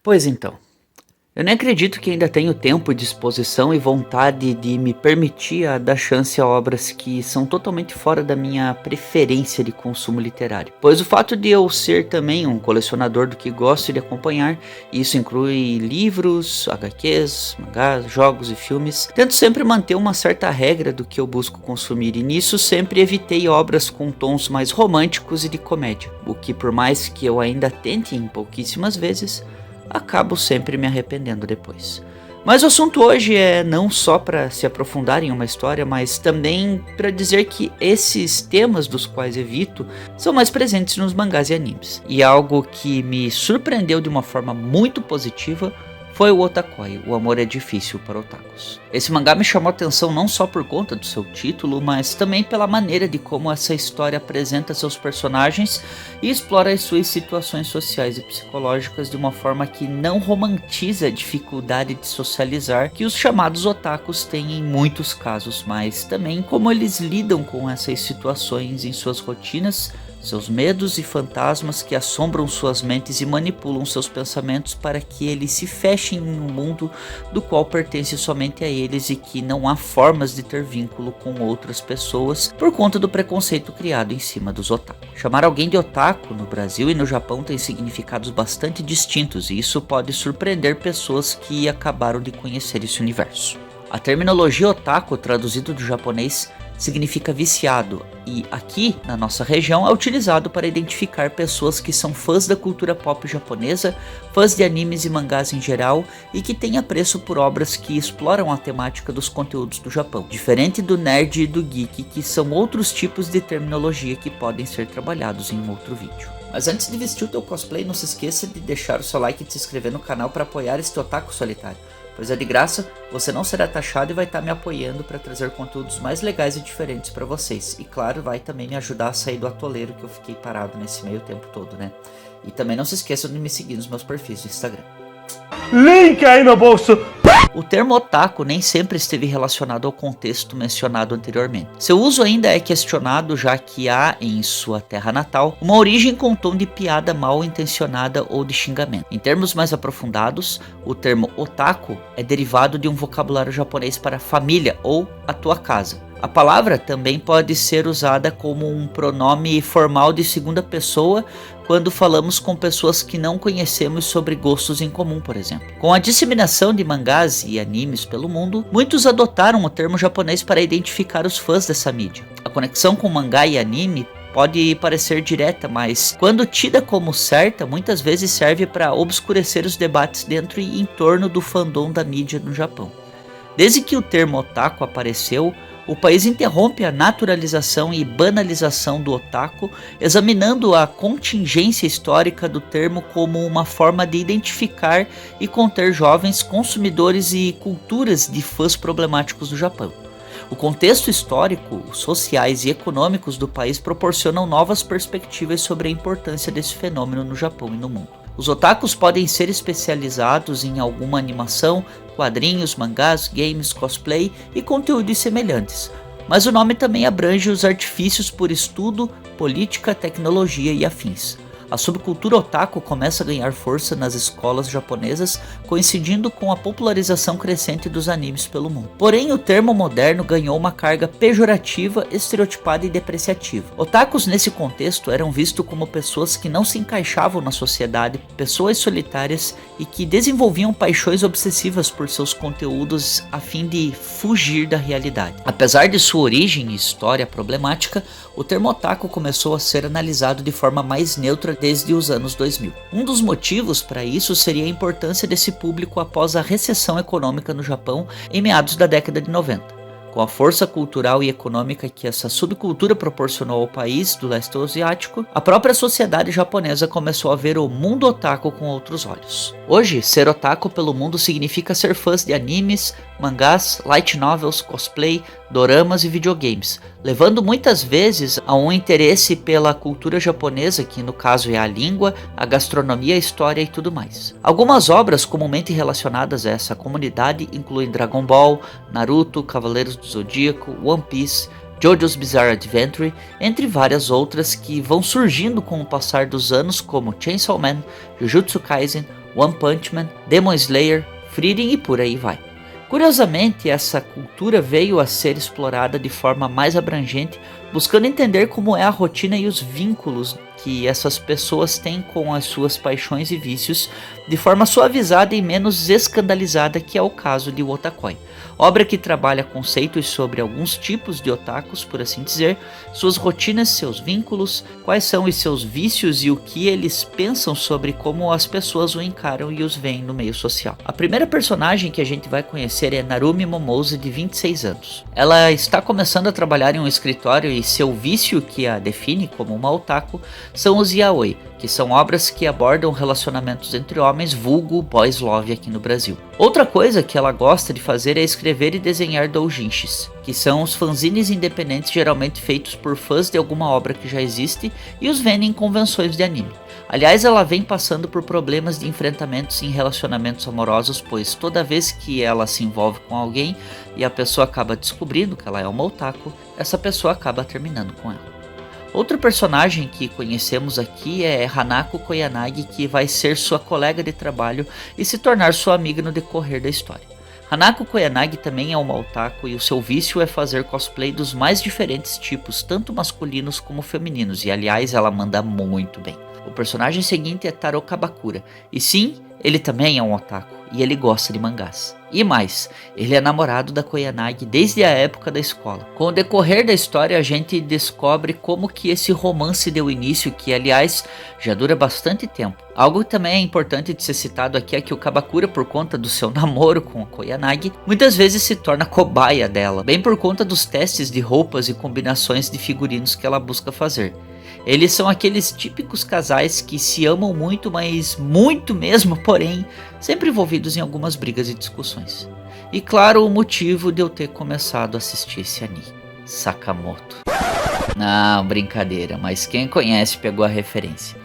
Pois então, eu nem acredito que ainda tenho tempo, disposição e vontade de me permitir a dar chance a obras que são totalmente fora da minha preferência de consumo literário. Pois o fato de eu ser também um colecionador do que gosto de acompanhar, e isso inclui livros, HQs, mangás, jogos e filmes, tento sempre manter uma certa regra do que eu busco consumir, e nisso sempre evitei obras com tons mais românticos e de comédia, o que por mais que eu ainda tente em pouquíssimas vezes, acabo sempre me arrependendo depois. Mas o assunto hoje é não só para se aprofundar em uma história, mas também para dizer que esses temas dos quais evito são mais presentes nos mangás e animes. E algo que me surpreendeu de uma forma muito positiva foi o Otakoi, O Amor é Difícil para Otakus. Esse mangá me chamou a atenção não só por conta do seu título, mas também pela maneira de como essa história apresenta seus personagens e explora as suas situações sociais e psicológicas de uma forma que não romantiza a dificuldade de socializar que os chamados otakus têm em muitos casos, mas também como eles lidam com essas situações em suas rotinas, seus medos e fantasmas que assombram suas mentes e manipulam seus pensamentos para que eles se fechem em um mundo do qual pertence somente a eles e que não há formas de ter vínculo com outras pessoas por conta do preconceito criado em cima dos otaku. Chamar alguém de otaku no Brasil e no Japão tem significados bastante distintos e isso pode surpreender pessoas que acabaram de conhecer esse universo. A terminologia otaku, traduzido do japonês, significa viciado e aqui na nossa região é utilizado para identificar pessoas que são fãs da cultura pop japonesa, fãs de animes e mangás em geral e que têm apreço por obras que exploram a temática dos conteúdos do Japão, diferente do nerd e do geek, que são outros tipos de terminologia que podem ser trabalhados em um outro vídeo. Mas antes de vestir o teu cosplay, não se esqueça de deixar o seu like e de se inscrever no canal para apoiar este otaku solitário. Pois é de graça, você não será taxado e vai estar me apoiando para trazer conteúdos mais legais e diferentes para vocês. E claro, vai também me ajudar a sair do atoleiro que eu fiquei parado nesse meio tempo todo, né? E também não se esqueçam de me seguir nos meus perfis do Instagram. Link aí no bolso! O termo otaku nem sempre esteve relacionado ao contexto mencionado anteriormente. Seu uso ainda é questionado, já que há, em sua terra natal, uma origem com tom de piada mal intencionada ou de xingamento. Em termos mais aprofundados, o termo otaku é derivado de um vocabulário japonês para família ou a tua casa. A palavra também pode ser usada como um pronome formal de segunda pessoa quando falamos com pessoas que não conhecemos sobre gostos em comum, por exemplo. Com a disseminação de mangás e animes pelo mundo, muitos adotaram o termo japonês para identificar os fãs dessa mídia. A conexão com mangá e anime pode parecer direta, mas quando tida como certa, muitas vezes serve para obscurecer os debates dentro e em torno do fandom da mídia no Japão. Desde que o termo otaku apareceu, o país interrompe a naturalização e banalização do otaku, examinando a contingência histórica do termo como uma forma de identificar e conter jovens consumidores e culturas de fãs problemáticos do Japão. O contexto histórico, sociais e econômicos do país proporcionam novas perspectivas sobre a importância desse fenômeno no Japão e no mundo. Os otakus podem ser especializados em alguma animação, quadrinhos, mangás, games, cosplay e conteúdos semelhantes, mas o nome também abrange os artifícios por estudo, política, tecnologia e afins. A subcultura otaku começa a ganhar força nas escolas japonesas, coincidindo com a popularização crescente dos animes pelo mundo. Porém, o termo moderno ganhou uma carga pejorativa, estereotipada e depreciativa. Otakus nesse contexto eram vistos como pessoas que não se encaixavam na sociedade, pessoas solitárias e que desenvolviam paixões obsessivas por seus conteúdos a fim de fugir da realidade. Apesar de sua origem e história problemática, o termo otaku começou a ser analisado de forma mais neutra desde os anos 2000. Um dos motivos para isso seria a importância desse público após a recessão econômica no Japão em meados da década de 90. Com a força cultural e econômica que essa subcultura proporcionou ao país do leste asiático, a própria sociedade japonesa começou a ver o mundo otaku com outros olhos. Hoje, ser otaku pelo mundo significa ser fãs de animes, mangás, light novels, cosplay, doramas e videogames, levando muitas vezes a um interesse pela cultura japonesa, que no caso é a língua, a gastronomia, a história e tudo mais. Algumas obras comumente relacionadas a essa comunidade incluem Dragon Ball, Naruto, Cavaleiros do Zodíaco, One Piece, JoJo's Bizarre Adventure, entre várias outras que vão surgindo com o passar dos anos, como Chainsaw Man, Jujutsu Kaisen, One Punch Man, Demon Slayer, Frieren e por aí vai. Curiosamente, essa cultura veio a ser explorada de forma mais abrangente, buscando entender como é a rotina e os vínculos que essas pessoas têm com as suas paixões e vícios de forma suavizada e menos escandalizada, que é o caso de Wotakoi. Obra que trabalha conceitos sobre alguns tipos de otakus, por assim dizer, suas rotinas, seus vínculos, quais são os seus vícios e o que eles pensam sobre como as pessoas o encaram e os veem no meio social. A primeira personagem que a gente vai conhecer é Narumi Momose, de 26 anos. Ela está começando a trabalhar em um escritório e seu vício que a define como uma otaku são os yaoi, que são obras que abordam relacionamentos entre homens, vulgo boys love aqui no Brasil. Outra coisa que ela gosta de fazer é escrever e desenhar doujinshis, que são os fanzines independentes geralmente feitos por fãs de alguma obra que já existe e os vendem em convenções de anime. Aliás, ela vem passando por problemas de enfrentamentos em relacionamentos amorosos, pois toda vez que ela se envolve com alguém e a pessoa acaba descobrindo que ela é uma otaku, essa pessoa acaba terminando com ela. Outro personagem que conhecemos aqui é Hanako Koyanagi, que vai ser sua colega de trabalho e se tornar sua amiga no decorrer da história. Hanako Koyanagi também é uma otaku e o seu vício é fazer cosplay dos mais diferentes tipos, tanto masculinos como femininos, e aliás ela manda muito bem. O personagem seguinte é Taro Kabakura, e sim, ele também é um otaku, e ele gosta de mangás. E mais, ele é namorado da Koyanagi desde a época da escola. Com o decorrer da história a gente descobre como que esse romance deu início, que aliás já dura bastante tempo. Algo que também é importante de ser citado aqui é que o Kabakura, por conta do seu namoro com a Koyanagi, muitas vezes se torna cobaia dela, bem por conta dos testes de roupas e combinações de figurinos que ela busca fazer. Eles são aqueles típicos casais que se amam muito, mas muito mesmo, porém, sempre envolvidos em algumas brigas e discussões. E claro, o motivo de eu ter começado a assistir esse anime, Sakamoto. Não, brincadeira, mas quem conhece pegou a referência.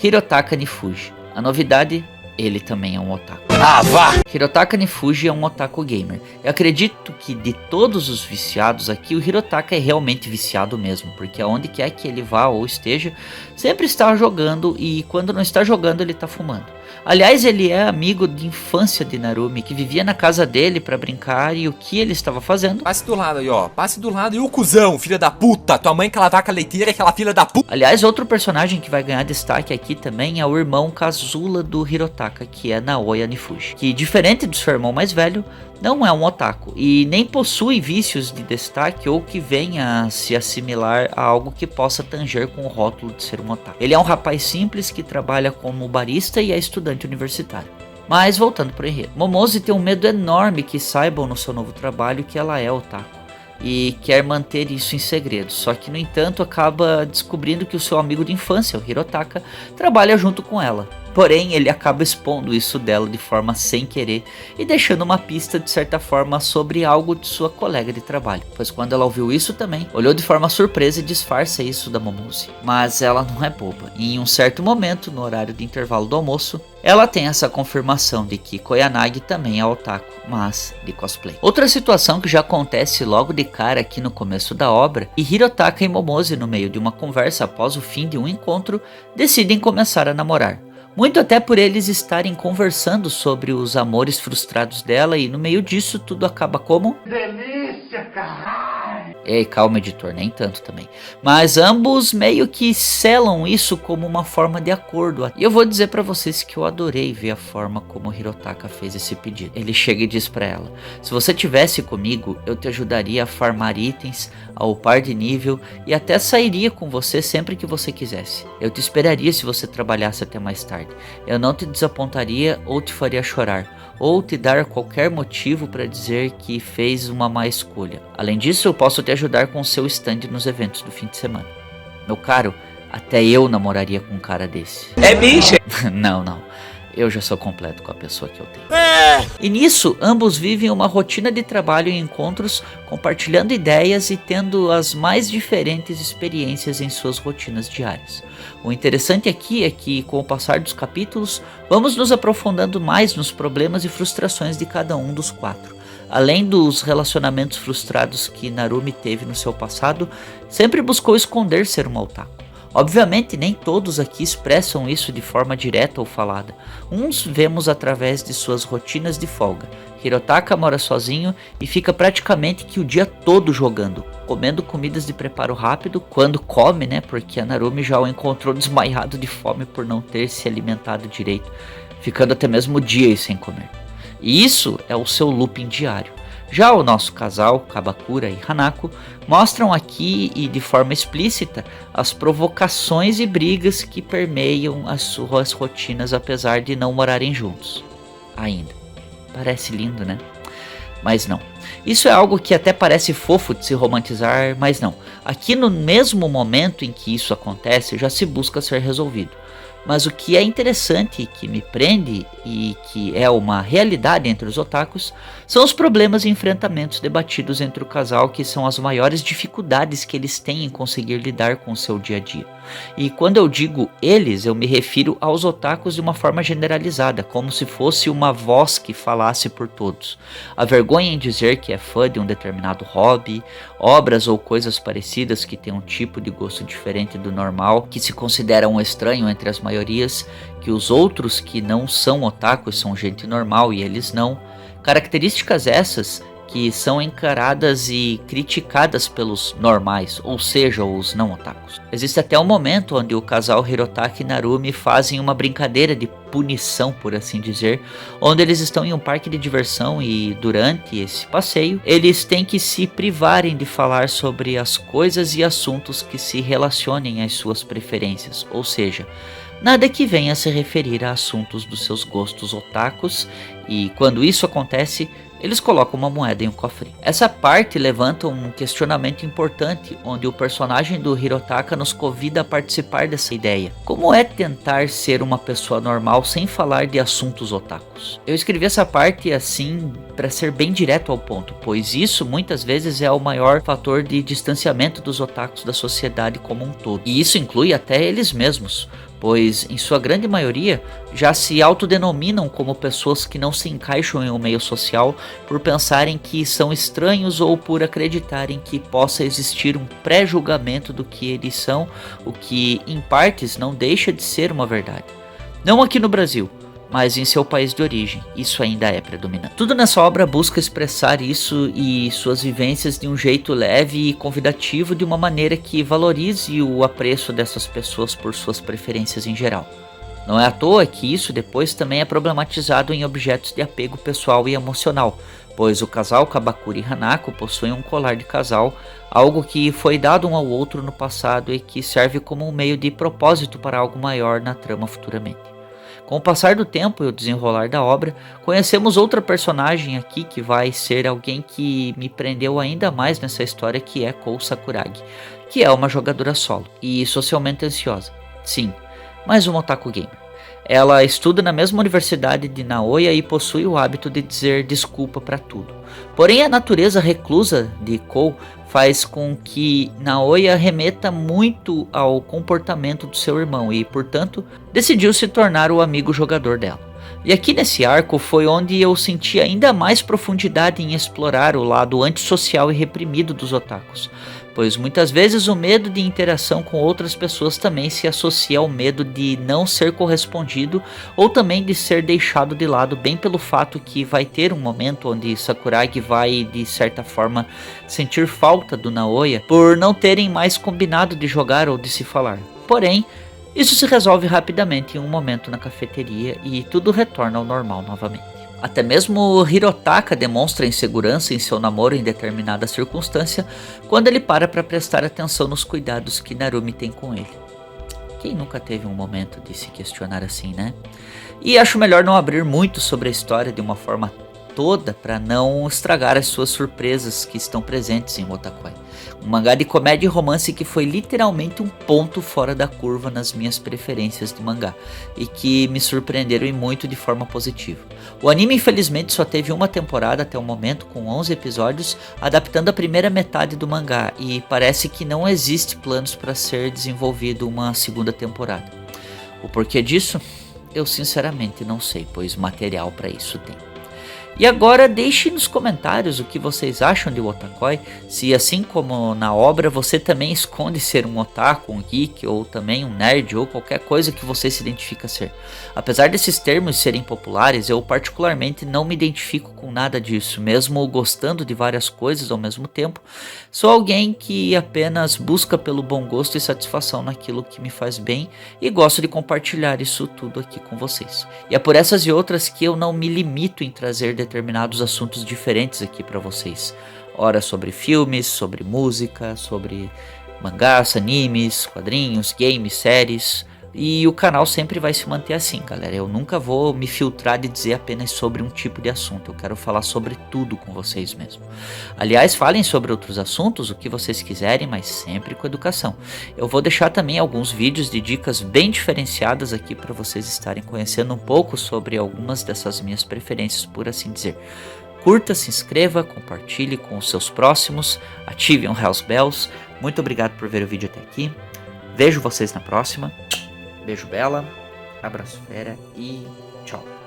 Hirotaka Nifuji. A novidade, ele também é um otaku. Ah, vá! Hirotaka Nifuji é um otaku gamer. Eu acredito que de todos os viciados aqui, o Hirotaka é realmente viciado mesmo, porque aonde quer que ele vá ou esteja, sempre está jogando, e quando não está jogando ele está fumando. Aliás, ele é amigo de infância de Narumi, que vivia na casa dele pra brincar, e o que ele estava fazendo? Passe do lado aí, ó. Passe do lado. E o cuzão, filha da puta. Tua mãe, aquela vaca leiteira, aquela filha da puta. Aliás, outro personagem que vai ganhar destaque aqui também é o irmão Kazula do Hirotaka, que é Naoya Nifuji, que diferente do seu irmão mais velho, não é um otaku e nem possui vícios de destaque ou que venha a se assimilar a algo que possa tanger com o rótulo de ser um otaku. Ele é um rapaz simples que trabalha como barista e é estudante universitário. Mas voltando para o enredo, Momose tem um medo enorme que saibam no seu novo trabalho que ela é otaku e quer manter isso em segredo, só que no entanto acaba descobrindo que o seu amigo de infância, o Hirotaka, trabalha junto com ela. Porém, ele acaba expondo isso dela de forma sem querer e deixando uma pista de certa forma sobre algo de sua colega de trabalho. Pois quando ela ouviu isso também, olhou de forma surpresa e disfarça isso da Momose. Mas ela não é boba. E em um certo momento, no horário de intervalo do almoço, ela tem essa confirmação de que Koyanagi também é otaku, mas de cosplay. Outra situação que já acontece logo de cara aqui no começo da obra, e Hirotaka e Momose, no meio de uma conversa após o fim de um encontro, decidem começar a namorar. Muito até por eles estarem conversando sobre os amores frustrados dela, e no meio disso tudo acaba como... delícia, caralho! Ei, calma editor, nem tanto também. Mas ambos meio que selam isso como uma forma de acordo. E eu vou dizer pra vocês que eu adorei ver a forma como Hirotaka fez esse pedido. Ele chega e diz pra ela: se você tivesse comigo, eu te ajudaria a farmar itens, a upar de nível e até sairia com você sempre que você quisesse. Eu te esperaria se você trabalhasse até mais tarde. Eu não te desapontaria ou te faria chorar, ou te dar qualquer motivo para dizer que fez uma má escolha. Além disso, eu posso te ajudar com o seu stand nos eventos do fim de semana. Meu caro, até eu namoraria com um cara desse. É bicho? Não. Eu já sou completo com a pessoa que eu tenho. E nisso, ambos vivem uma rotina de trabalho e encontros, compartilhando ideias e tendo as mais diferentes experiências em suas rotinas diárias. O interessante aqui é que, com o passar dos capítulos, vamos nos aprofundando mais nos problemas e frustrações de cada um dos quatro. Além dos relacionamentos frustrados que Narumi teve no seu passado, sempre buscou esconder ser uma otaku. Obviamente nem todos aqui expressam isso de forma direta ou falada. Uns vemos através de suas rotinas de folga. Hirotaka mora sozinho e fica praticamente que o dia todo jogando, comendo comidas de preparo rápido, quando come, né, porque a Narumi já o encontrou desmaiado de fome por não ter se alimentado direito, ficando até mesmo dias sem comer. E isso é o seu looping diário. Já o nosso casal, Kabakura e Hanako, mostram aqui e de forma explícita as provocações e brigas que permeiam as suas rotinas apesar de não morarem juntos. Ainda. Parece lindo, né? Mas não. Isso é algo que até parece fofo de se romantizar, mas não. Aqui no mesmo momento em que isso acontece, já se busca ser resolvido. Mas o que é interessante, que me prende e que é uma realidade entre os otakus, são os problemas e enfrentamentos debatidos entre o casal, que são as maiores dificuldades que eles têm em conseguir lidar com o seu dia a dia. E quando eu digo eles, eu me refiro aos otakus de uma forma generalizada, como se fosse uma voz que falasse por todos. A vergonha em dizer que é fã de um determinado hobby, obras ou coisas parecidas que têm um tipo de gosto diferente do normal, que se considera um estranho entre as maiorias, que os outros que não são otakus são gente normal e eles não. Características essas que são encaradas e criticadas pelos normais, ou seja, os não otakus. Existe até um momento onde o casal Hirotaka e Narumi fazem uma brincadeira de punição, por assim dizer, onde eles estão em um parque de diversão e durante esse passeio, eles têm que se privarem de falar sobre as coisas e assuntos que se relacionem às suas preferências, ou seja, nada que venha a se referir a assuntos dos seus gostos otakus, e quando isso acontece, eles colocam uma moeda em um cofre. Essa parte levanta um questionamento importante, onde o personagem do Hirotaka nos convida a participar dessa ideia. Como é tentar ser uma pessoa normal sem falar de assuntos otakus? Eu escrevi essa parte assim para ser bem direto ao ponto, pois isso muitas vezes é o maior fator de distanciamento dos otakus da sociedade como um todo. E isso inclui até eles mesmos, pois em sua grande maioria já se autodenominam como pessoas que não se encaixam em um meio social por pensarem que são estranhos ou por acreditarem que possa existir um pré-julgamento do que eles são, o que em partes não deixa de ser uma verdade. Não aqui no Brasil, mas em seu país de origem, isso ainda é predominante. Tudo nessa obra busca expressar isso e suas vivências de um jeito leve e convidativo, de uma maneira que valorize o apreço dessas pessoas por suas preferências em geral. Não é à toa que isso depois também é problematizado em objetos de apego pessoal e emocional, pois o casal Kabakura e Hanako possuem um colar de casal, algo que foi dado um ao outro no passado e que serve como um meio de propósito para algo maior na trama futuramente. Com o passar do tempo e o desenrolar da obra, conhecemos outra personagem aqui que vai ser alguém que me prendeu ainda mais nessa história, que é Kou Sakuragi, que é uma jogadora solo e socialmente ansiosa. Sim, mais uma otaku gamer. Ela estuda na mesma universidade de Naoya e possui o hábito de dizer desculpa para tudo. Porém, a natureza reclusa de Kou faz com que Naoya remeta muito ao comportamento do seu irmão e, portanto, decidiu se tornar o amigo jogador dela. E aqui nesse arco foi onde eu senti ainda mais profundidade em explorar o lado antissocial e reprimido dos otakus, pois muitas vezes o medo de interação com outras pessoas também se associa ao medo de não ser correspondido ou também de ser deixado de lado, bem pelo fato que vai ter um momento onde Sakuragi vai, de certa forma, sentir falta do Naoya por não terem mais combinado de jogar ou de se falar. Porém, isso se resolve rapidamente em um momento na cafeteria e tudo retorna ao normal novamente. Até mesmo Hirotaka demonstra insegurança em seu namoro em determinada circunstância quando ele para prestar atenção nos cuidados que Narumi tem com ele. Quem nunca teve um momento de se questionar assim, né? E acho melhor não abrir muito sobre a história de uma forma toda para não estragar as suas surpresas que estão presentes em Otakoi. Um mangá de comédia e romance que foi literalmente um ponto fora da curva nas minhas preferências de mangá e que me surpreenderam e muito de forma positiva. O anime infelizmente só teve uma temporada até o momento, com 11 episódios, adaptando a primeira metade do mangá, e parece que não existe planos para ser desenvolvido uma segunda temporada. O porquê disso? Eu sinceramente não sei, pois material para isso tem. E agora deixe nos comentários o que vocês acham de Wotakoi, se assim como na obra você também esconde ser um otaku, um geek ou também um nerd ou qualquer coisa que você se identifica ser. Apesar desses termos serem populares, eu particularmente não me identifico com nada disso, mesmo gostando de várias coisas ao mesmo tempo. Sou alguém que apenas busca pelo bom gosto e satisfação naquilo que me faz bem e gosto de compartilhar isso tudo aqui com vocês. E é por essas e outras que eu não me limito em trazer determinados assuntos diferentes aqui para vocês. Ora sobre filmes, sobre música, sobre mangás, animes, quadrinhos, games, séries. E o canal sempre vai se manter assim, galera. Eu nunca vou me filtrar de dizer apenas sobre um tipo de assunto. Eu quero falar sobre tudo com vocês mesmo. Aliás, falem sobre outros assuntos, o que vocês quiserem, mas sempre com educação. Eu vou deixar também alguns vídeos de dicas bem diferenciadas aqui para vocês estarem conhecendo um pouco sobre algumas dessas minhas preferências, por assim dizer. Curta, se inscreva, compartilhe com os seus próximos, ativem o Hells Bells. Muito obrigado por ver o vídeo até aqui. Vejo vocês na próxima. Beijo bela, abraço fera e tchau.